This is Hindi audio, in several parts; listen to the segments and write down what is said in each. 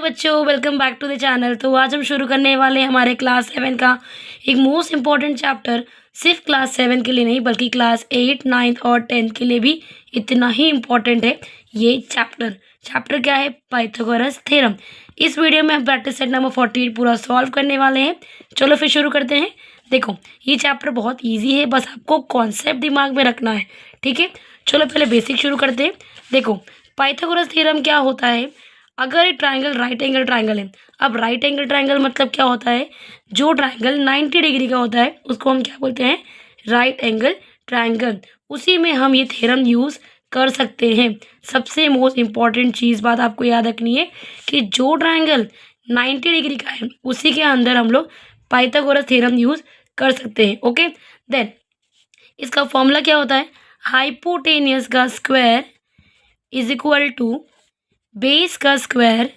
बच्चों, welcome back to the channel. तो आज हम शुरू करने वाले हैं हमारे क्लास 7 का एक मोस्ट इम्पॉर्टेंट चैप्टर। सिर्फ क्लास 7 के लिए नहीं बल्कि क्लास 8, 9 और 10 के लिए भी इतना ही इम्पॉर्टेंट है ये चैप्टर क्या है? Pythagoras theorem. इस वीडियो में हम प्रैक्टिस सेट नंबर 48 पूरा सॉल्व करने वाले हैं। चलो फिर शुरू करते हैं। देखो, ये चैप्टर बहुत ईजी है, बस आपको कॉन्सेप्ट दिमाग में रखना है। ठीक है, चलो पहले बेसिक शुरू करते हैं। देखो, पाइथागोरस थ्योरम क्या होता है? अगर ये ट्राइंगल राइट एंगल ट्राइंगल है, अब राइट एंगल ट्राइंगल मतलब क्या होता है? जो ट्राइंगल 90 डिग्री का होता है उसको हम क्या बोलते हैं? Right angle triangle. उसी में हम ये थ्योरम यूज़ कर सकते हैं। सबसे मोस्ट इम्पॉर्टेंट चीज़ बात आपको याद रखनी है कि जो ट्राइंगल 90 डिग्री का है उसी के अंदर हम लोग पाइथागोरस थ्योरम यूज़ कर सकते हैं। ओके, देन इसका फॉर्मूला क्या होता है? हाइपोटेनियस का square is equal to base का स्क्वायर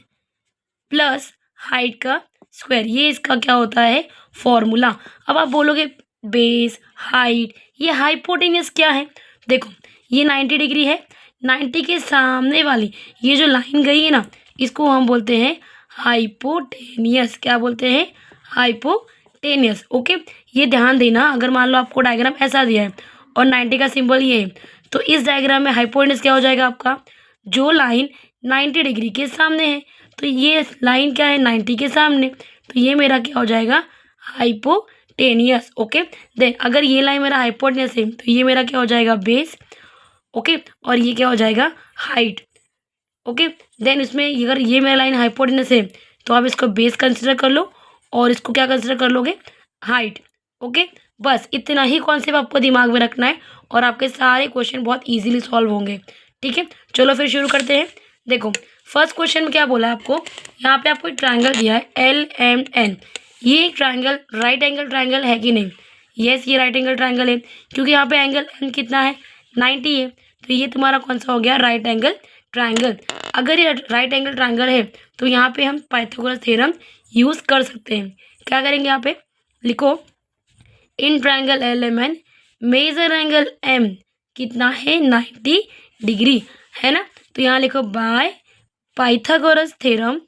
प्लस हाइट का स्क्वायर। ये इसका क्या होता है? फॉर्मूला। अब आप बोलोगे बेस, हाइट, ये हाइपोटेनियस क्या है? देखो, ये 90 डिग्री है, 90 के सामने वाली ये जो लाइन गई है ना, इसको हम बोलते हैं हाइपोटेनियस। क्या बोलते हैं? हाइपोटेनियस। ओके, ये ध्यान देना। अगर मान लो आपको डायग्राम ऐसा दिया है और 90 का सिंबल ये है, तो इस डायग्राम में हाइपोटेनियस क्या हो जाएगा आपका? जो लाइन 90 डिग्री के सामने है, तो ये लाइन क्या है? 90 के सामने, तो ये मेरा क्या हो जाएगा? हाइपोटेनियस। ओके, देन अगर ये लाइन मेरा हाइपोटेनियस है तो ये मेरा क्या हो जाएगा? बेस। ओके, और ये क्या हो जाएगा? हाइट। ओके, देन इसमें अगर ये मेरा लाइन हाइपोटेनियस है तो आप इसको बेस कंसिडर कर लो और इसको क्या कंसिडर कर लोगे? हाइट। ओके, बस इतना ही कॉन्सेप्ट आपको दिमाग में रखना है और आपके सारे क्वेश्चन बहुत इजीली सॉल्व होंगे। ठीक है, चलो फिर शुरू करते हैं। देखो, फर्स्ट क्वेश्चन में क्या बोला है आपको? यहाँ पे आपको एक ट्राइंगल दिया है LMN। ये ट्राइंगल राइट एंगल ट्राइंगल है कि नहीं? यस, ये राइट एंगल ट्राइंगल है, क्योंकि यहाँ पे एंगल एन कितना है? 90 है, तो ये तुम्हारा कौन सा हो गया? Right angle triangle. अगर ये राइट एंगल ट्राइंगल है तो यहाँ पे हम पाइथागोरस थ्योरम यूज़ कर सकते हैं। क्या करेंगे? यहाँ पे लिखो, in triangle LMN measure angle M कितना है? 90 डिग्री, है ना? तो यहाँ लिखो बाय पाइथागोरस थ्योरम।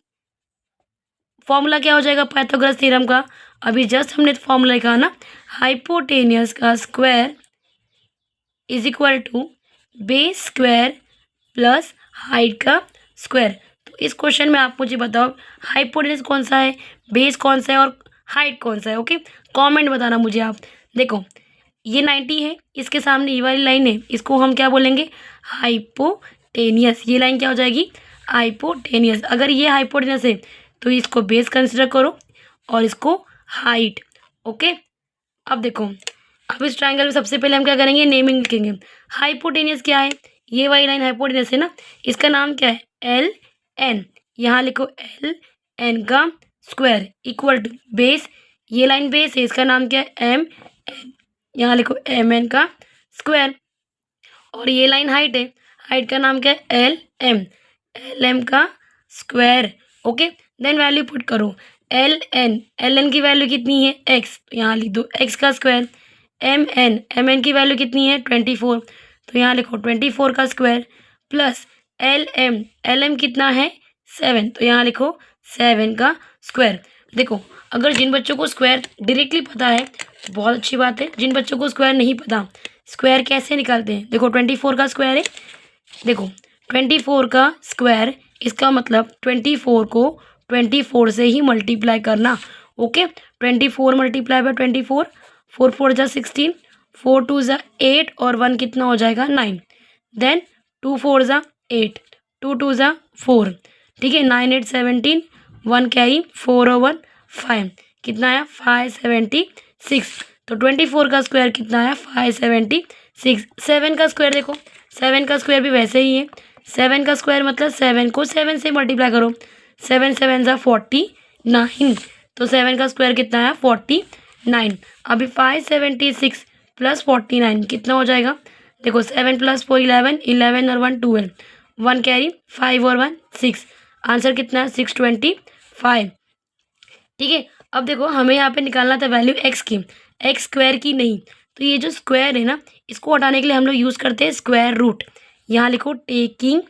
फॉर्मूला क्या हो जाएगा पाइथागोरस थ्योरम का? अभी जस्ट हमने फॉर्मूला लिखा ना, हाइपोटेनियस का square is equal to base square plus height का स्क्वायर। तो इस क्वेश्चन में आप मुझे बताओ, हाइपोटेनियस कौन सा है, बेस कौन सा है और हाइट कौन सा है? ओके, कमेंट बताना मुझे आप। देखो, ये 90 है, इसके सामने ये वाली लाइन है, इसको हम क्या बोलेंगे? हाइपोटेनियस। ये लाइन क्या हो जाएगी? हाइपोटेनियस। अगर ये हाइपोटेनियस है तो इसको बेस कंसिडर करो और इसको हाइट। ओके, अब देखो, अब इस ट्राइंगल में सबसे पहले हम क्या करेंगे? नेमिंग लिखेंगे। हाइपोटेनियस क्या है? ये वाली लाइन हाइपोटेनियस है ना, इसका नाम क्या है? LN। यहाँ लिखो LN का स्क्वायर इक्वल टू बेस, ये लाइन बेस है, इसका नाम क्या है? MN। यहाँ लिखो MN का स्क्वायर, और ये लाइन हाइट है, हाइट का नाम क्या है? LM का square. Okay, then value put करो। LN की वैल्यू कितनी है? X, तो यहाँ लिख दो X का स्क्वायर। MN की वैल्यू कितनी है? 24, तो यहाँ लिखो 24 का स्क्वायर प्लस LM कितना है? 7, तो यहाँ लिखो 7 का स्क्वायर। देखो, अगर जिन बच्चों को स्क्वायर डायरेक्टली पता है तो बहुत अच्छी बात है, जिन बच्चों को स्क्वायर नहीं पता, स्क्वायर कैसे निकालते हैं? देखो, 24 का स्क्वायर है। देखो, 24 का स्क्वायर, इसका मतलब 24 को 24 से ही मल्टीप्लाई करना। ओके, 24 मल्टीप्लाई बाय 24, 4 4 जा 16, 4 2 जा 8 और 1 कितना हो जाएगा? 9। देन 2 4 जा 8, 2 2 जा 4। ठीक है, 9 8 17, 1 कैरी, 4 और 1 5, कितना आया? 576। तो 24 का स्क्वायर कितना आया? 576। 7 का स्क्वायर देखो, 7 का स्क्वायर भी वैसे ही है। 7 का स्क्वायर मतलब 7 को 7 से मल्टीप्लाई करो, 7 7 जा 49, तो 7 का स्क्वायर कितना आया? 49। अभी 576 प्लस 49 कितना हो जाएगा? देखो, 7 प्लस 4 11, 11 और 1 12, 1 कैरी, 5 और 1 6, आंसर कितना है? 625। ठीक है, अब देखो, हमें यहाँ पे निकालना था वैल्यू x की, एक्स स्क्वायर की नहीं। तो ये जो स्क्वायर है ना, इसको हटाने के लिए हम लोग यूज़ करते हैं स्क्वायर रूट। यहाँ लिखो taking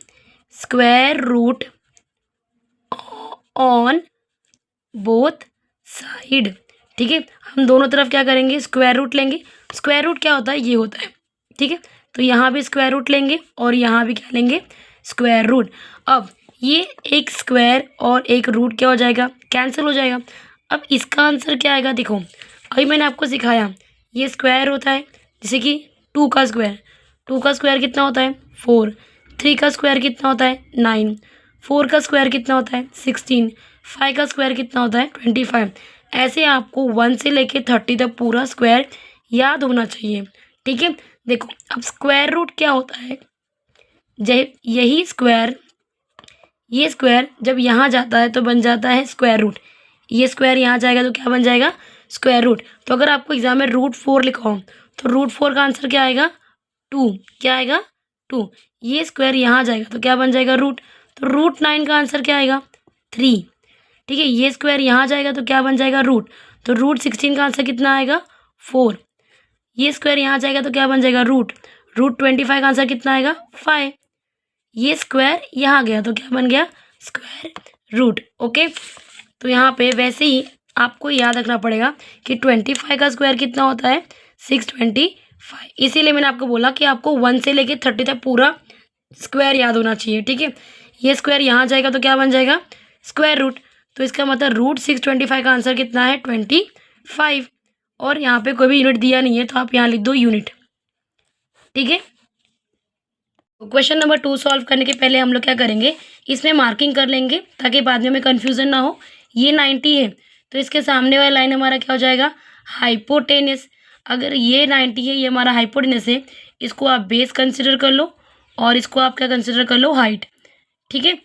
square root on both side. ठीक है, हम दोनों तरफ क्या करेंगे, स्क्वायर रूट लेंगे। स्क्वायर रूट क्या होता है, ये होता है। ठीक है, तो यहाँ भी स्क्वायर रूट लेंगे और यहाँ भी क्या लेंगे, स्क्वायर रूट। अब ये एक स्क्वायर और एक रूट क्या हो जाएगा, कैंसिल हो जाएगा। अब इसका आंसर क्या आएगा, देखो अभी मैंने आपको सिखाया, ये स्क्वायर होता है, जैसे कि 2 का स्क्वायर, 2 का स्क्वायर कितना होता है 4, 3 का स्क्वायर कितना होता है 9, 4 का स्क्वायर कितना होता है 16, 5 का स्क्वायर कितना होता है 25। ऐसे आपको 1 से लेके 30 तक पूरा स्क्वायर याद होना चाहिए। ठीक है, देखो अब स्क्वायर रूट क्या होता है, यही स्क्वायर, ये स्क्वायर जब यहाँ जाता है तो बन जाता है स्क्वायर रूट, ये स्क्वायर यहाँ जाएगा तो क्या बन जाएगा, स्क्वायर रूट। तो अगर आपको एग्जाम में √4 लिखा हो तो √4 का आंसर क्या आएगा, 2। क्या आएगा, 2। ये स्क्वायर यहाँ जाएगा तो क्या बन जाएगा, रूट। तो √9 का आंसर क्या आएगा, 3। ठीक है, ये स्क्वायर यहाँ जाएगा तो क्या बन जाएगा, रूट। तो √16 का आंसर कितना आएगा, 4। ये स्क्वायर यहाँ जाएगा तो क्या बन जाएगा, रूट। √25 का आंसर कितना आएगा, 5। ये स्क्वायर यहाँ गया तो क्या बन गया, स्क्वायर रूट। ओके, तो यहाँ पे वैसे ही आपको याद रखना पड़ेगा कि 25 का स्क्वायर कितना होता है, 625। इसीलिए मैंने आपको बोला कि आपको 1 से लेके 30 तक पूरा स्क्वायर याद होना चाहिए। ठीक है, ये स्क्वायर यहाँ जाएगा तो क्या बन जाएगा, स्क्वायर रूट। तो इसका मतलब √625 का आंसर कितना है, 25। और यहाँ पे कोई भी यूनिट दिया नहीं है तो आप यहाँ लिख दो यूनिट। ठीक है, क्वेश्चन नंबर 2 सॉल्व करने के पहले हम लोग क्या करेंगे, इसमें मार्किंग कर लेंगे ताकि बाद में हमें कन्फ्यूज़न ना हो। ये 90 है तो इसके सामने वाला लाइन हमारा क्या हो जाएगा, हाइपोटेनस। अगर ये 90 है, ये हमारा हाइपोटेनस है, इसको आप बेस कंसिडर कर लो और इसको आप क्या कंसिडर कर लो, हाइट। ठीक है,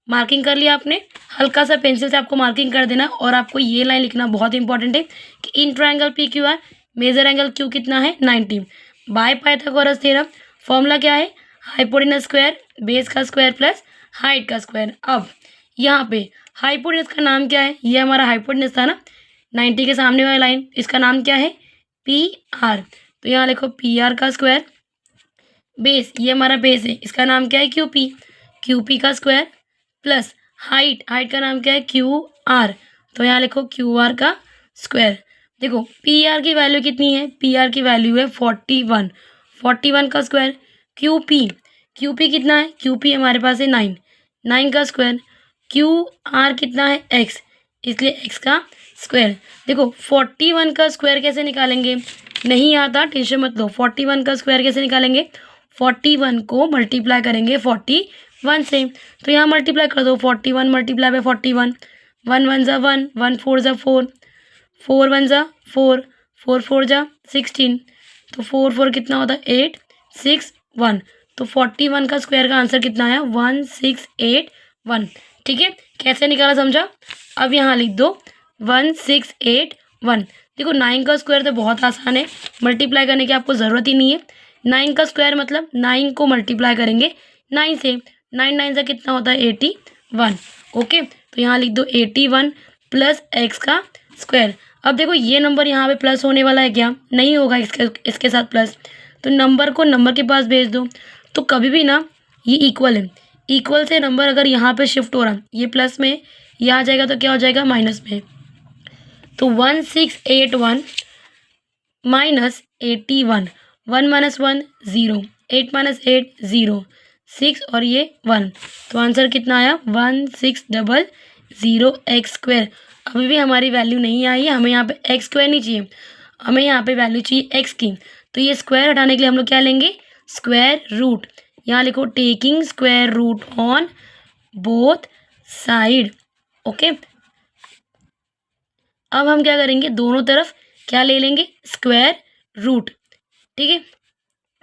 मार्किंग कर लिया आपने, हल्का सा पेंसिल से आपको मार्किंग कर देना। और आपको ये लाइन लिखना बहुत इंपॉर्टेंट है कि in triangle PQR measure angle Q कितना है, 90। बाय पाइथागोरस थ्योरम फॉर्मूला क्या है, हाइपोटेनस स्क्वायर बेस का स्क्वायर प्लस हाइट का स्क्वायर। अब यहाँ पे हाइपोटेनस का नाम क्या है, ये हमारा हाइपोटेनस था ना, 90 के सामने वाला लाइन, इसका नाम क्या है, PR। तो यहाँ लिखो PR का स्क्वायर। बेस, ये हमारा बेस है, इसका नाम क्या है, QP का स्क्वायर प्लस हाइट, हाइट का नाम क्या है, QR। तो यहाँ लिखो QR का स्क्वायर। देखो PR की वैल्यू कितनी है, PR की वैल्यू है 41, 41 का स्क्वायर। QP कितना है, QP हमारे पास है 9, 9 का स्क्वायर। QR कितना है, X, इसलिए X का स्क्वायर। देखो 41 का स्क्वायर कैसे निकालेंगे, नहीं आता टेंशन मत लो। 41 का स्क्वायर कैसे निकालेंगे, 41 को मल्टीप्लाई करेंगे 41 से। तो यहाँ मल्टीप्लाई कर दो, 41 मल्टीप्लाई बाय 41, 1 1 ज़ा 1, 1 4 ज़ा 4, 4 1 ज़ा 4, 4 4 ज़ा 16। तो 4 4 कितना होता है, 8 6 1। तो 41 का स्क्वायर का आंसर कितना आया, 1681। ठीक है, कैसे निकाला समझा। अब यहाँ लिख दो 1681। देखो 9 का स्क्वायर तो बहुत आसान है, मल्टीप्लाई करने की आपको ज़रूरत ही नहीं है। 9 का स्क्वायर मतलब 9 को मल्टीप्लाई करेंगे 9 से, 9 9 से कितना होता है, 81। ओके, तो यहाँ लिख दो 81 प्लस एक्स का स्क्वायर। अब देखो ये नंबर यहाँ पे प्लस होने वाला है क्या, नहीं होगा इसके साथ प्लस, तो नंबर को नंबर के पास भेज दो। तो कभी भी ना, ये इक्वल है, इक्वल से नंबर अगर यहाँ पे शिफ्ट हो रहा, ये प्लस में, यहाँ आ जाएगा तो क्या हो जाएगा, माइनस में। तो 1681 माइनस 81, 1 माइनस 1 0, 8 माइनस 8 0, 6 और ये 1। तो आंसर कितना आया, 1600 एक्स स्क्वायर। अभी भी हमारी वैल्यू नहीं आई है, हमें यहाँ पे एक्स स्क्वायर नहीं चाहिए, हमें यहाँ पे वैल्यू चाहिए एक्स की। तो ये स्क्वायर हटाने के लिए हम लोग क्या लेंगे, स्क्वायर रूट। यहाँ लिखो taking square root on both side. Okay, अब हम क्या करेंगे, दोनों तरफ क्या ले लेंगे, स्क्वायर रूट। ठीक है,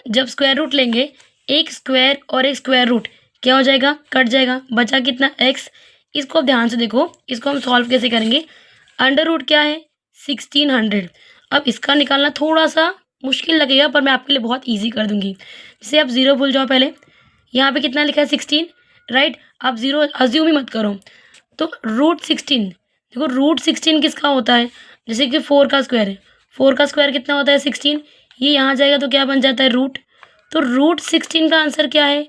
जब स्क्वायर रूट लेंगे, एक स्क्वायर और एक स्क्वायर रूट क्या हो जाएगा, कट जाएगा, बचा कितना, एक्स। इसको अब ध्यान से देखो, इसको हम सॉल्व कैसे करेंगे। अंडर रूट क्या है, 1600। अब इसका निकालना थोड़ा सा मुश्किल लगेगा पर मैं आपके लिए बहुत ईजी कर दूंगी। जैसे आप 0 भूल जाओ, पहले यहाँ पे कितना लिखा है, 16, राइट। आप 0 अज्यूम ही मत करो। तो √16, देखो √16 किसका होता है, जैसे कि 4 का स्क्वायर है, 4 का स्क्वायर कितना होता है, 16। ये यहाँ जाएगा तो क्या बन जाता है, रूट। तो √16 का आंसर क्या है,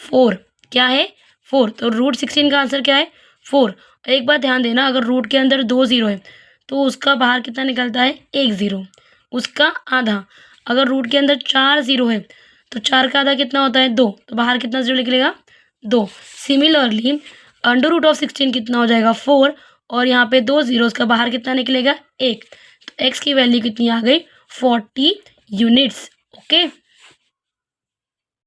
4। क्या है, 4। तो √16 का आंसर क्या है, 4। एक बात ध्यान देना, अगर रूट के अंदर 2 ज़ीरो है तो उसका बाहर कितना निकलता है, 1 ज़ीरो, उसका आधा। अगर रूट के अंदर 4 ज़ीरो है तो 4 का आधा कितना होता है, 2, तो बाहर कितना ज़ीरो निकलेगा, 2। सिमिलरली अंडर रूट ऑफ 16 कितना हो जाएगा, 4, और यहाँ पे 2 ज़ीरो, उसका बाहर कितना निकलेगा, 1। तो एक्स की वैल्यू कितनी आ गई, 40 यूनिट्स। ओके,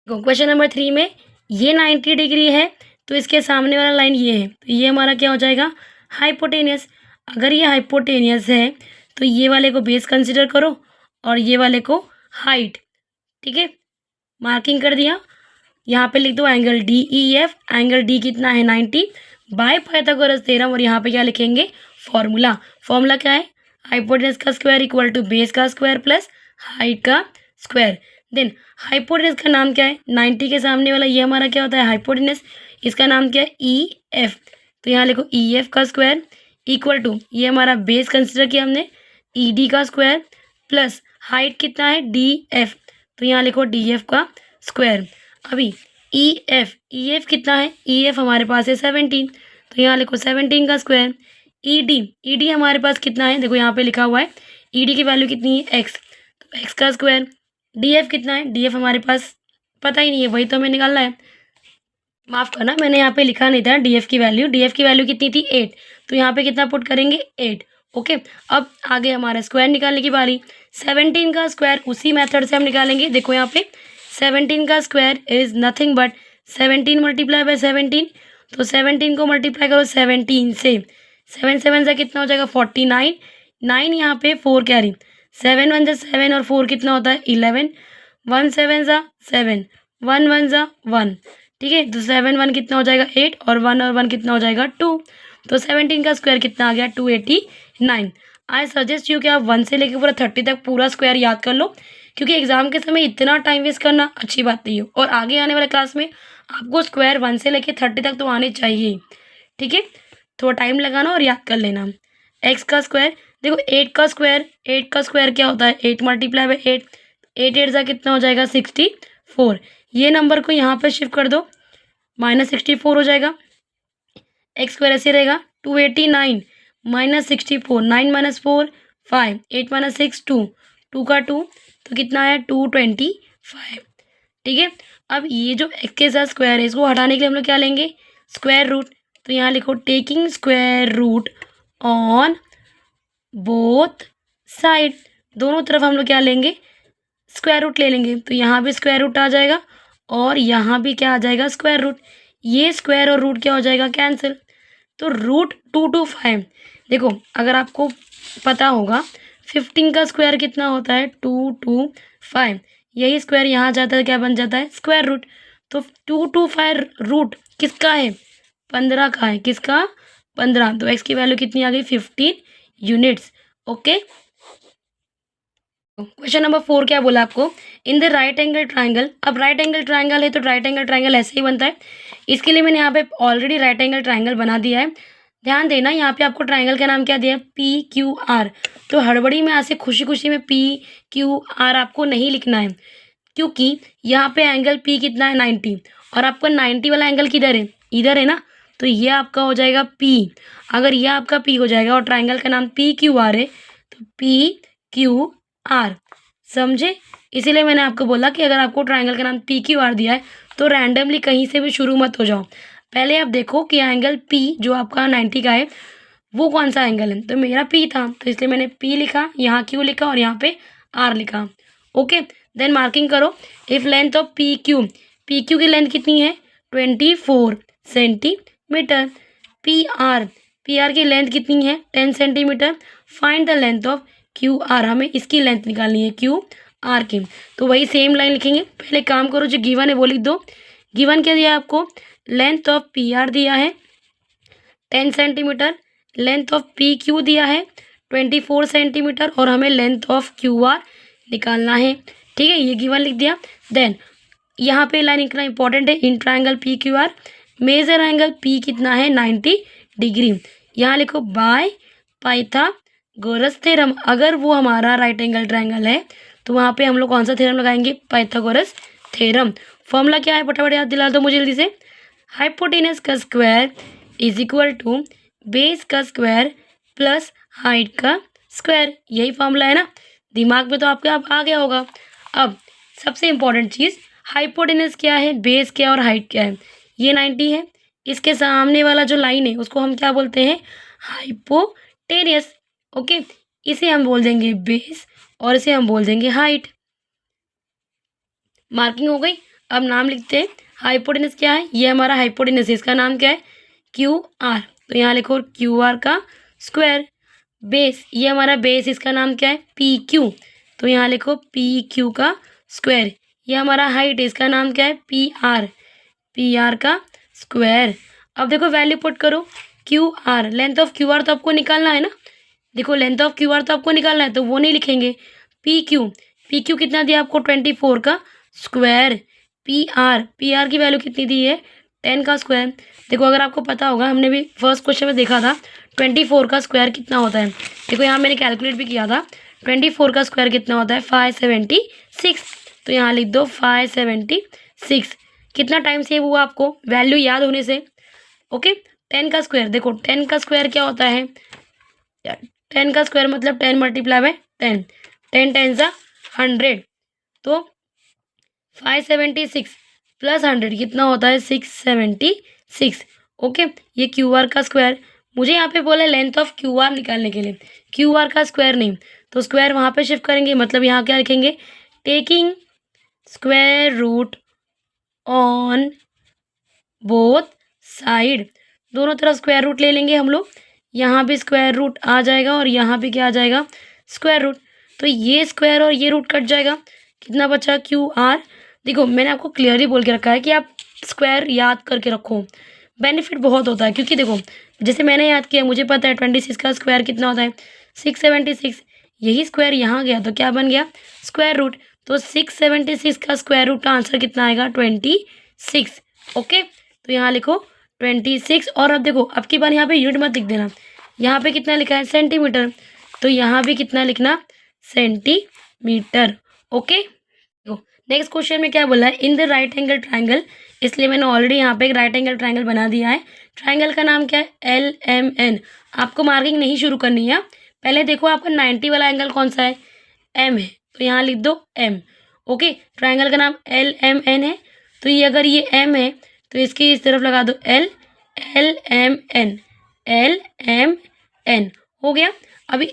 क्वेश्चन नंबर 3 में ये 90 डिग्री है तो इसके सामने वाला लाइन ये है, तो ये हमारा क्या हो जाएगा, हाइपोटेनियस। अगर ये हाइपोटेनियस है तो ये वाले को बेस कंसिडर करो और ये वाले को हाइट। ठीक है, मार्किंग कर दिया। यहाँ पे लिख दो angle D E F, angle D कितना है, 90 बाय पाइथागोरस थ्योरम। और यहाँ पे क्या लिखेंगे, फॉर्मूला। फॉर्मूला क्या है, हाइपोटेनस का स्क्वायर इक्वल टू बेस का स्क्वायर प्लस हाइट का स्क्वायर। देन हाइपोटेनस का नाम क्या है, 90 के सामने वाला ये हमारा क्या होता है, हाइपोटेनस। इसका नाम क्या है, ई एफ। तो यहाँ लिखो ई एफ का स्क्वायर इक्वल टू, ये हमारा बेस कंसिडर किया हमने, ई डी का स्क्वायर प्लस हाइट कितना है, डी एफ। तो यहाँ लिखो डी एफ का स्क्वायर। अभी ई एफ कितना है, ई एफ हमारे पास है 17, तो यहाँ लिखो 17 का स्क्वायर। ई डी हमारे पास कितना है, देखो यहाँ पे लिखा हुआ है, ई डी की वैल्यू कितनी है, एक्स, तो एक्स का स्क्वायर। डी एफ कितना है, डी एफ हमारे पास पता ही नहीं है, वही तो हमें निकालना है। माफ़ करना, मैंने यहाँ पे लिखा नहीं था डी एफ की वैल्यू कितनी थी, 8, तो यहाँ पे कितना पुट करेंगे, 8। ओके, अब आगे हमारा स्क्वायर निकालने की बारी। 17 का स्क्वायर उसी मेथड से हम निकालेंगे। देखो यहाँ पे 17 का square is nothing but 17 multiply by 17, तो 17 को मल्टीप्लाई करो 17 से, 7 7 से कितना हो जाएगा, 49, 9 यहाँ पे 4 कैरी, 7 1 जा 7 और 4 कितना होता है, 11, 1 7 जा 7, 1 1 जा 1। ठीक है, तो 7 1 कितना हो जाएगा, 8, और 1 कितना हो जाएगा, 2। तो 17 का स्क्वायर कितना आ गया, 289। आई सजेस्ट यू कि आप 1 से लेकर पूरा 30 तक पूरा स्क्वायर याद कर लो, क्योंकि एग्जाम के समय इतना टाइम वेस्ट करना अच्छी बात नहीं है। और आगे आने वाले क्लास में आपको स्क्वायर 1 से लेकर 30 तक तो आने चाहिए। ठीक है, थोड़ा टाइम लगाना और याद कर लेना। एक्स का स्क्वायर, देखो 8 का स्क्वायर क्या होता है, 8 मल्टीप्लाई बाई 8, 8 8 जा कितना हो जाएगा, 64। ये नंबर को यहाँ पे शिफ्ट कर दो, -64 हो जाएगा। एक्स स्क्वायर ऐसे रहेगा, 289 -64, 9 - 4 5, 8 - 6 2, 2 का 2, तो कितना आया, 225। ठीक है, अब ये जो एक्स के साथ स्क्वायर है इसको हटाने के लिए हम लोग क्या लेंगे, स्क्वायर रूट। तो यहाँ लिखो taking square root on both side, दोनों तरफ हम लोग क्या लेंगे, स्क्वायर रूट ले लेंगे। तो यहाँ भी स्क्वायर रूट आ जाएगा और यहाँ भी क्या आ जाएगा, स्क्वायर रूट। ये स्क्वायर और रूट क्या हो जाएगा, कैंसिल। तो रूट 225, देखो अगर आपको पता होगा 15 का स्क्वायर कितना होता है, 225, यही स्क्वायर यहाँ जाता है, क्या बन जाता है, स्क्वायर रूट। तो 225 रूट किसका है, 15 का है, किसका, 15। तो एक्स की वैल्यू कितनी आ गई, 15 यूनिट्स। ओके, क्वेश्चन नंबर 4 क्या बोला आपको, in the right angle triangle. अब राइट एंगल ट्राइंगल है तो राइट एंगल ट्राइंगल ऐसे ही बनता है। इसके लिए मैंने यहाँ पे ऑलरेडी राइट एंगल ट्राइंगल बना दिया है। ध्यान देना, यहाँ पे आपको ट्राइंगल का नाम क्या दिया है, पी क्यू आर। तो हड़बड़ी में ऐसे खुशी खुशी में पी क्यू आर आपको नहीं लिखना है, क्योंकि यहाँ पे एंगल पी कितना है, 90, और आपका 90 वाला एंगल किधर है, इधर है ना। तो ये आपका हो जाएगा पी। अगर ये आपका पी हो जाएगा और ट्राइंगल का नाम पी क्यू आर है, तो पी क्यू आर, समझे। इसीलिए मैंने आपको बोला कि अगर आपको ट्राइंगल का नाम पी क्यू आर दिया है तो रैंडमली कहीं से भी शुरू मत हो जाओ। पहले आप देखो कि एंगल पी जो आपका 90 का है वो कौन सा एंगल है। तो मेरा पी था तो इसलिए मैंने पी लिखा, यहाँ क्यू लिखा और यहाँ पे आर लिखा। ओके, देन मार्किंग करो। If length of P Q की लेंथ कितनी है, 24 सेंटीमीटर। पी आर की लेंथ कितनी है, 10 centimetre. Find the length of Q R, हमें इसकी लेंथ निकालनी है क्यू आर की। तो वही सेम लाइन लिखेंगे। पहले काम करो, जो गिवन है वो लिख दो। गिवन क्या दिया है आपको, लेंथ ऑफ पी आर दिया है 10 centimetre, length of P Q दिया है 24 सेंटीमीटर, और हमें लेंथ ऑफ क्यू आर निकालना है। ठीक है, ये गिवन लिख दिया। देन यहाँ पे लाइन लिखना इंपॉर्टेंट है, in triangle P Q R measure angle P कितना है, 90 डिग्री। यहाँ लिखो बाय पाइथागोरस थ्योरम। अगर वो हमारा राइट एंगल ट्राइंगल है तो वहाँ पे हम लोग कौन सा थ्योरम लगाएंगे, पाइथागोरस थ्योरम। फॉर्मूला क्या है, फटाफट याद दिला दो मुझे जल्दी से। हाइपोटेनस का square is equal to base का स्क्वायर प्लस हाइट का स्क्वायर, यही फॉर्मूला है ना, दिमाग में तो आपके आप आ गया होगा। अब सबसे इम्पोर्टेंट चीज़, हाइपोटेनस क्या है, बेस क्या और हाइट क्या है। ये 90 है, इसके सामने वाला जो लाइन है उसको हम क्या बोलते हैं, हाइपोटेनियस। ओके, इसे हम बोल देंगे बेस और इसे हम बोल देंगे हाइट। मार्किंग हो गई। अब नाम लिखते हैं। हाइपोटेनस क्या है, ये हमारा हाइपोटेनस है, इसका नाम क्या है, क्यू आर, तो यहाँ लिखो क्यू आर का स्क्वायर। बेस, ये हमारा बेस, इसका नाम क्या है, पी क्यू, तो यहाँ लिखो पी क्यू का स्क्वायर। ये हमारा हाइट है, इसका नाम क्या है, पी आर का स्क्वायर। अब देखो वैल्यू पुट करो, Q R, length of Q R तो आपको निकालना है ना, देखो लेंथ ऑफ क्यू आर तो आपको निकालना है, तो वो नहीं लिखेंगे। पी क्यू कितना दिया आपको, 24 का स्क्वायर। पी आर की वैल्यू कितनी दी है, 10 का स्क्वायर। देखो अगर आपको पता होगा, हमने भी फर्स्ट क्वेश्चन में देखा था 24 का स्क्वायर कितना होता है। देखो यहाँ मैंने कैलकुलेट भी किया था, 24 का स्क्वायर कितना होता है, 576। तो यहाँ लिख दो 576। कितना टाइम सेव हुआ आपको, वैल्यू याद होने से। ओके, 10 का स्क्वायर, देखो 10 का स्क्वायर क्या होता है, 10 का स्क्वायर मतलब 10 मल्टीप्लाई बाय 10, 10 10 सा 100, तो 576 प्लस 100 कितना होता है, 676। ओके, ये क्यू आर का स्क्वायर। मुझे यहाँ पे बोला लेंथ ऑफ क्यू आर निकालने के लिए, क्यू आर का स्क्वायर नहीं, तो स्क्वायर वहाँ पे शिफ्ट करेंगे, मतलब यहाँ क्या लिखेंगे, taking square root on both side, दोनों तरफ स्क्वायर रूट ले लेंगे हम लोग। यहाँ भी स्क्वायर रूट आ जाएगा और यहाँ भी क्या आ जाएगा, स्क्वायर रूट। तो ये स्क्वायर और ये रूट कट जाएगा, कितना बचा, क्यू आर। देखो मैंने आपको क्लियरली बोल के रखा है कि आप स्क्वायर याद करके रखो, बेनिफिट बहुत होता है। क्योंकि देखो जैसे मैंने याद किया, मुझे पता है 26 का स्क्वायर कितना होता है, 676। यही स्क्वायर यहाँ गया तो क्या बन गया, स्क्वायर रूट। तो 676 का स्क्वायर रूट का आंसर कितना आएगा, 26। ओके, तो यहाँ लिखो 26। और अब देखो अब की बार यहाँ पे यूनिट मत लिख देना, यहाँ पे कितना लिखा है, सेंटीमीटर, तो यहाँ भी कितना लिखना, सेंटीमीटर। ओके, नेक्स्ट क्वेश्चन में क्या बोला है, in the right angle triangle, इसलिए मैंने ऑलरेडी यहाँ पे एक राइट एंगल ट्राइंगल बना दिया है। ट्राइंगल का नाम क्या है, LMN। आपको मार्किंग नहीं शुरू करनी है, पहले देखो आपका 90 वाला एंगल कौन सा है, M है, तो यहाँ लिख दो M। ओके, ट्राइंगल का नाम LMN है, तो ये अगर ये M है तो इसकी इस तरफ लगा दो LMN, LMN हो गया। अभी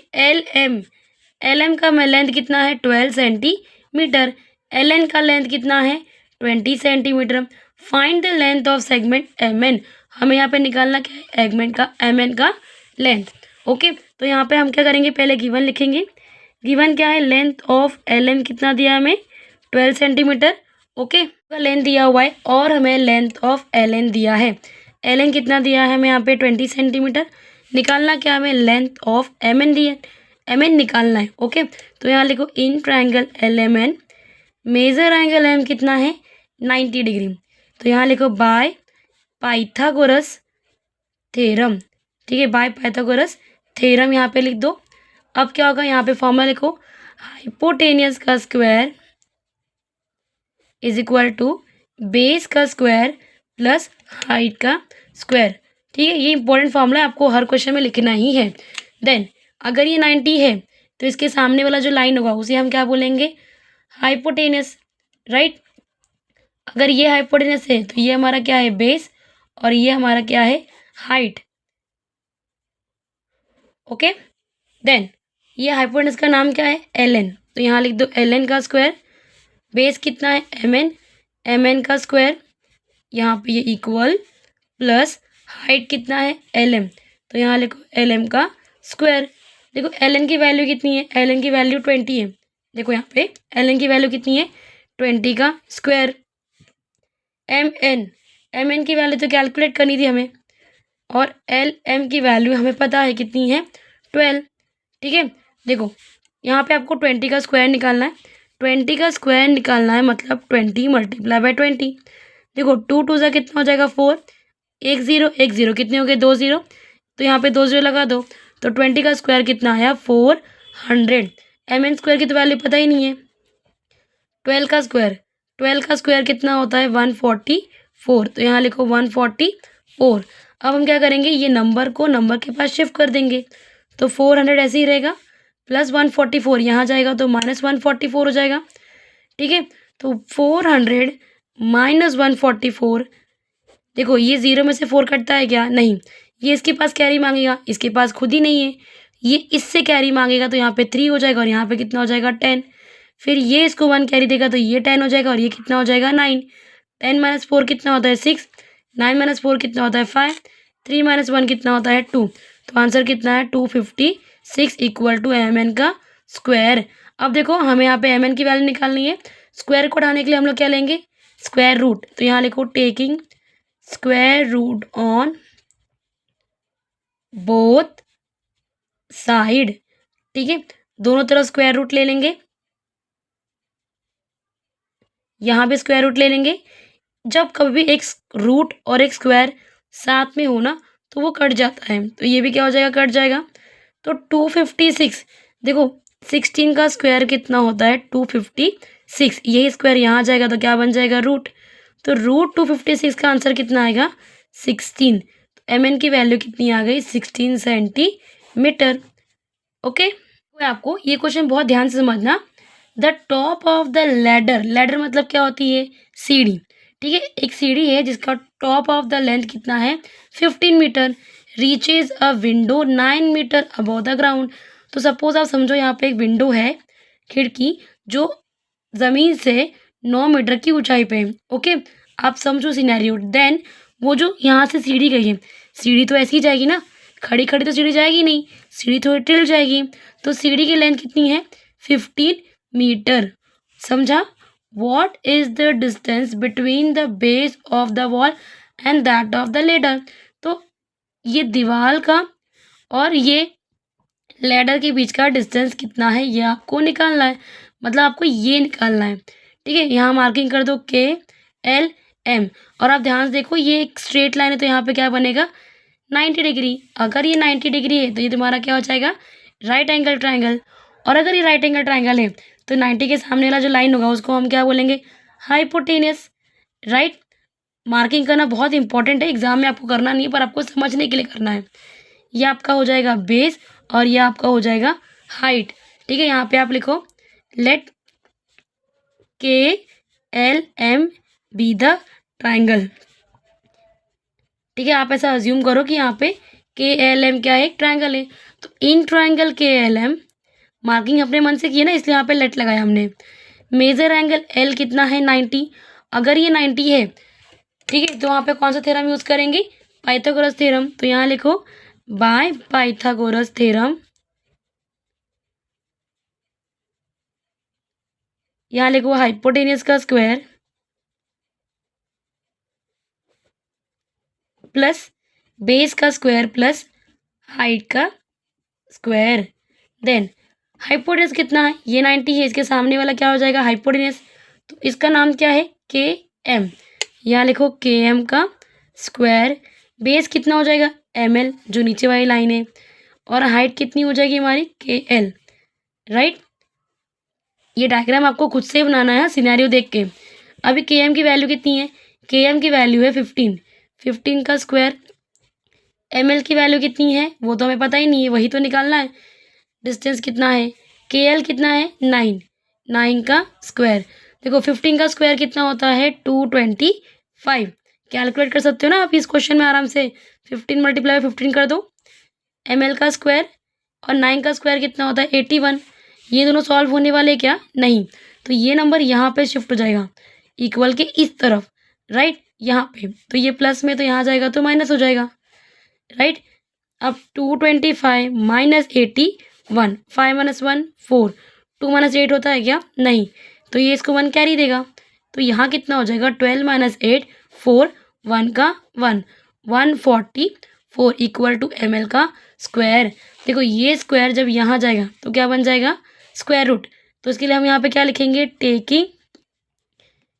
LM का लेंथ कितना है, 12 सेंटीमीटर, LN का लेंथ कितना है, 20 centimetre. Find the length of segment MN, हमें यहाँ पे निकालना क्या है, एगमेंट का MN का लेंथ। ओके, तो यहाँ पे हम क्या करेंगे, पहले गिवन लिखेंगे। गिवन क्या है, लेंथ ऑफ LM कितना दिया हमें, 12 सेंटीमीटर। ओके, लेंथ दिया हुआ है और हमें लेंथ ऑफ LN दिया है। LN कितना दिया है हमें यहाँ पे, 20 सेंटीमीटर। निकालना क्या हमें, लेंथ ऑफ MN दिया है, MN निकालना है। ओके, तो यहाँ लिखो in triangle LMN measure angle M कितना है, 90 डिग्री। तो यहाँ लिखो बाय पाइथागोरस थ्योरम, ठीक है, बाय पाइथागोरस थ्योरम यहाँ पे लिख दो। अब क्या होगा, यहाँ पे फॉर्मूला लिखो, हाइपोटेनियस का square is equal to base का स्क्वायर प्लस हाइट का स्क्वायर। ठीक है, ये इंपॉर्टेंट फॉर्मूला आपको हर क्वेश्चन में लिखना ही है। देन अगर ये 90 है तो इसके सामने वाला जो लाइन होगा उसे हम क्या बोलेंगे, हाइपोटेनस, राइट। अगर ये हाइपोटेनस है तो ये हमारा क्या है, बेस, और ये हमारा क्या है, हाइट। ओके, देन ये हाइपोटेनस का नाम क्या है, LN, तो यहाँ लिख दो LN का स्क्वायर। बेस कितना है, MN का स्क्वायर, यहाँ पे ये इक्वल, प्लस हाइट कितना है, LM, तो यहाँ लिखो LM का स्क्वायर। देखो LN की वैल्यू कितनी है, LN की वैल्यू 20 है। देखो यहाँ पे LN की वैल्यू कितनी है, 20 का स्क्वायर। MN की वैल्यू तो कैलकुलेट करनी थी हमें, और LM की वैल्यू हमें पता है कितनी है, 12। ठीक है, देखो यहाँ पे आपको 20 का स्क्वायर निकालना है, 20 का स्क्वायर निकालना है मतलब 20 मल्टीप्लाई बाय 20। देखो 2 2 सा कितना हो जाएगा, 4, 1 0 1 0 कितने हो गए, 2 0, तो यहाँ पे 2 0 लगा दो, तो 20 का स्क्वायर कितना आया, 400। MN स्क्वायर की तो वैल्यू पता ही नहीं है। 12 का स्क्वायर कितना होता है, 144, तो यहाँ लिखो 144। अब हम क्या करेंगे, ये नंबर को नंबर के पास शिफ्ट कर देंगे, तो 400 ऐसे ही रहेगा, प्लस 144 यहाँ जाएगा तो माइनस 144 हो जाएगा। ठीक है, तो 400 माइनस 144, देखो ये 0 में से 4 कटता है क्या, नहीं। ये इसके पास कैरी मांगेगा, इसके पास खुद ही नहीं है, ये इससे कैरी मांगेगा तो यहाँ पे 3 हो जाएगा और यहाँ पे कितना हो जाएगा 10। फिर ये इसको 1 कैरी देगा तो ये 10 हो जाएगा और ये कितना हो जाएगा 9। 10 माइनस 4 कितना होता है 6, 9 माइनस 4 कितना होता है 5, 3 माइनस 1 कितना होता है 2। तो आंसर कितना है 256 इक्वल टू mn का स्क्वायर। अब देखो हमें यहाँ पे mn की वैल्यू निकालनी है, स्क्वायर को उठाने के लिए हम लोग क्या लेंगे, स्क्वायर रूट। तो यहाँ लिखो taking square root on both side. ठीक है, दोनों तरफ स्क्वायर रूट ले लेंगे, यहाँ पे स्क्वायर रूट ले लेंगे। जब कभी भी एक रूट और एक स्क्वायर साथ में हो ना तो वो कट जाता है, तो ये भी क्या हो जाएगा, कट जाएगा। तो 256, देखो 16 का स्क्वायर कितना होता है 256, यही स्क्वायर यहाँ आ जाएगा तो क्या बन जाएगा रूट। तो रूट 256 का आंसर कितना आएगा 16। तो mn की वैल्यू कितनी आ गई 16 सेंटीमीटर। ओके, आपको ये क्वेश्चन बहुत ध्यान से समझना। The top of the ladder, ladder मतलब क्या होती है, सीढ़ी। ठीक है, एक सीढ़ी है जिसका टॉप ऑफ द लेंथ कितना है 15 metre, reaches a window 9 metre above the ground. तो सपोज आप समझो यहाँ पे एक विंडो है, खिड़की, जो ज़मीन से 9 मीटर की ऊंचाई पे है। ओके, आप समझो सिनेरियो। देन वो जो यहाँ से सीढ़ी गई है, सीढ़ी तो ऐसी ही जाएगी ना, खड़ी खड़ी तो सीढ़ी जाएगी नहीं, सीढ़ी थोड़ी टिल जाएगी। तो सीढ़ी की लेंथ कितनी है 15 मीटर। समझा। What is the distance between the base of the wall and that of the ladder. तो ये दीवार का और ये लेडर के बीच का डिस्टेंस कितना है ये आपको निकालना है, मतलब आपको ये निकालना है। ठीक है, यहाँ मार्किंग कर दो KLM। और आप ध्यान से देखो ये एक स्ट्रेट लाइन है तो यहाँ पे क्या बनेगा 90 डिग्री। अगर ये 90 डिग्री है तो ये तुम्हारा क्या हो जाएगा राइट एंगल ट्राइंगल। और अगर ये राइट एंगल ट्राइंगल है तो 90 के सामने वाला जो लाइन होगा उसको हम क्या बोलेंगे हाइपोटेनियस। राइट, मार्किंग करना बहुत इंपॉर्टेंट है, एग्जाम में आपको करना नहीं है पर आपको समझने के लिए करना है। ये आपका हो जाएगा बेस और ये आपका हो जाएगा हाइट। ठीक है, यहाँ पे आप लिखो let KLM be the triangle. ठीक है, आप ऐसा अज्यूम करो कि यहाँ पे KLM क्या है, एक ट्राइंगल है। तो इन ट्राइंगल KLM मार्किंग अपने मन से की है ना, इसलिए यहाँ पे लेट लगाया हमने। मेजर एंगल L कितना है 90। अगर ये 90 है, ठीक है, तो वहाँ पे कौन सा थ्योरम यूज़ करेंगे पाइथागोरस थ्योरम। तो यहाँ लिखो बाय पाइथागोरस थ्योरम, यहाँ लिखो हाइपोटेनियस का स्क्वायर प्लस बेस का स्क्वायर प्लस हाइट का स्क्वायर। देन हाइपोटेनस कितना है, ये 90 है, इसके सामने वाला क्या हो जाएगा हाइपोटेनस। तो इसका नाम क्या है KM। यहाँ लिखो KM का स्क्वायर। बेस कितना हो जाएगा ML जो नीचे वाली लाइन है, और हाइट कितनी हो जाएगी हमारी KL। राइट, ये डायग्राम आपको खुद से बनाना है सिनेरियो देख के। अभी KM की वैल्यू कितनी है, KM की वैल्यू है 15, 15 का स्क्वायर। ML की वैल्यू कितनी है वो तो हमें पता ही नहीं है, वही तो निकालना है। डिस्टेंस कितना है KL कितना है 9, 9 का स्क्वायर। देखो 15 का स्क्वायर कितना होता है 225। कैलकुलेट कर सकते हो ना आप इस क्वेश्चन में आराम से, 15 मल्टीप्लाई 15 कर दो। ML का स्क्वायर और 9 का स्क्वायर कितना होता है 81। ये दोनों सॉल्व होने वाले क्या नहीं, तो ये नंबर यहाँ पे शिफ्ट हो जाएगा इक्वल के इस तरफ। राइट, यहाँ पे तो ये प्लस में तो यहाँ जाएगा तो माइनस हो जाएगा। राइट, अब 225 माइनस 81, 5 माइनस 1 4, 2 माइनस 8 होता है क्या नहीं, तो ये इसको 1 कैरी देगा। तो यहाँ कितना हो जाएगा 12 माइनस 8 4, 1 का 1, 144 इक्वल टू ML का स्क्वायर। देखो ये स्क्वायर जब यहाँ जाएगा तो क्या बन जाएगा स्क्वायर रूट। तो इसके लिए हम यहाँ पे क्या लिखेंगे taking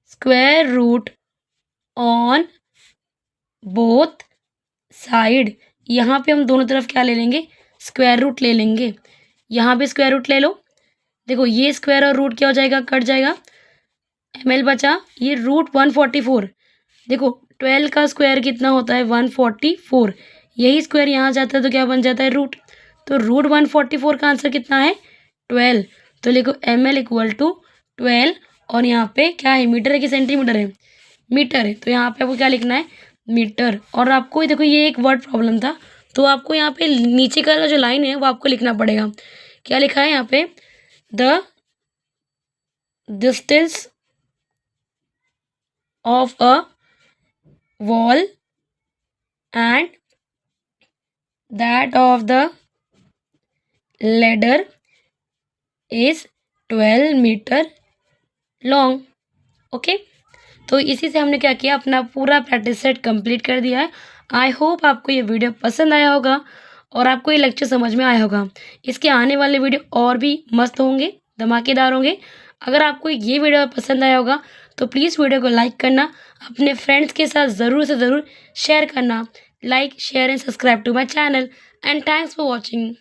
square root on both side. यहाँ पे हम दोनों तरफ क्या ले लेंगे स्क्वायर रूट ले लेंगे। यहाँ पे स्क्वायर रूट ले लो। देखो ये स्क्वायर और रूट क्या हो जाएगा कट जाएगा, ML बचा, ये रूट 144। देखो 12 का स्क्वायर कितना होता है 144। यही स्क्वायर यहाँ जाता है तो क्या बन जाता है रूट। तो रूट 144 का आंसर कितना है 12। तो लिखो ml इक्वल टू 12 और यहाँ पे क्या है मीटर है कि सेंटीमीटर है, मीटर है। तो यहाँ पे आपको क्या लिखना है मीटर। और आपको देखो ये एक वर्ड प्रॉब्लम था तो आपको यहाँ पे नीचे का जो लाइन है वो आपको लिखना पड़ेगा। क्या लिखा है यहाँ पे the distance of a wall and that of the ladder is 12 metre long. Okay, तो इसी से हमने क्या किया अपना पूरा प्रैक्टिस सेट कंप्लीट कर दिया है। आई होप आपको ये वीडियो पसंद आया होगा और आपको ये लेक्चर समझ में आया होगा। इसके आने वाले वीडियो और भी मस्त होंगे, धमाकेदार होंगे। अगर आपको ये वीडियो पसंद आया होगा तो प्लीज़ वीडियो को लाइक करना, अपने फ्रेंड्स के साथ ज़रूर से ज़रूर शेयर करना। Like share and subscribe to my channel and thanks for watching.